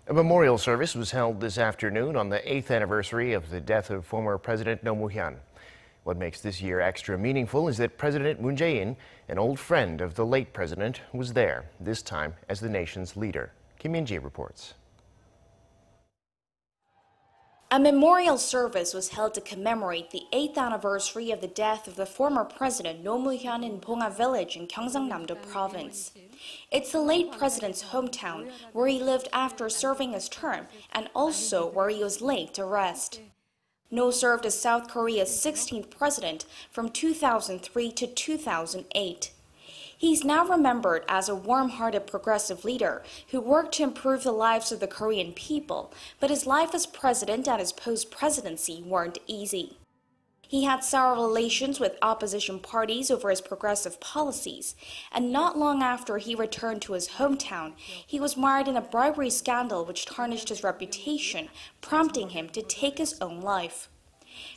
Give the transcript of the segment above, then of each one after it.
A memorial service was held this afternoon on the 8th anniversary of the death of former President Roh Moo-hyun. What makes this year extra meaningful is that President Moon Jae-in, an old friend of the late president, was there, this time as the nation's leader. Kim Min-ji reports. A memorial service was held to commemorate the 8th anniversary of the death of the former President Roh Moo-hyun in Bongha Village in Gyeongsangnam-do Province. It's the late president's hometown, where he lived after serving his term and also where he was laid to rest. Roh served as South Korea's 16th president from 2003 to 2008. He's now remembered as a warm-hearted progressive leader who worked to improve the lives of the Korean people, but his life as president and his post-presidency weren't easy. He had sour relations with opposition parties over his progressive policies, and not long after he returned to his hometown, he was mired in a bribery scandal which tarnished his reputation, prompting him to take his own life.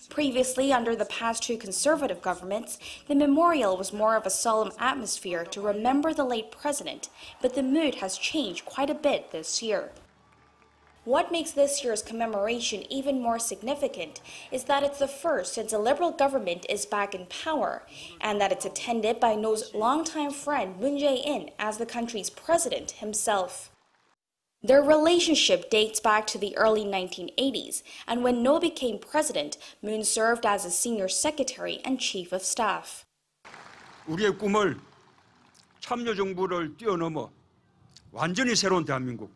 Previously, under the past two conservative governments, the memorial was more of a solemn atmosphere to remember the late president, but the mood has changed quite a bit this year. What makes this year's commemoration even more significant is that it's the first since a liberal government is back in power, and that it's attended by Roh's longtime friend Moon Jae-in as the country's president himself. Their relationship dates back to the early 1980s, and when Roh became president, Moon served as his senior secretary and chief of staff. 우리의 꿈을 참여정부를 뛰어넘어 완전히 새로운 대한민국,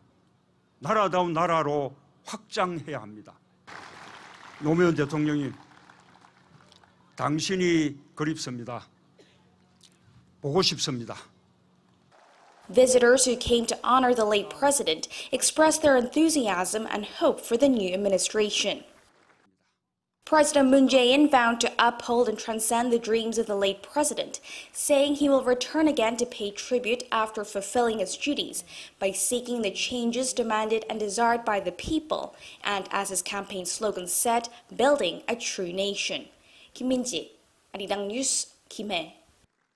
나라다운 나라로 확장해야 합니다. 노무현 대통령이 당신이 그립습니다. 보고 싶습니다. Visitors who came to honor the late president expressed their enthusiasm and hope for the new administration. President Moon Jae-in vowed to uphold and transcend the dreams of the late president, saying he will return again to pay tribute after fulfilling his duties by seeking the changes demanded and desired by the people, and as his campaign slogan said, building a true nation. Kim Min-ji, Arirang News, Kim Hye.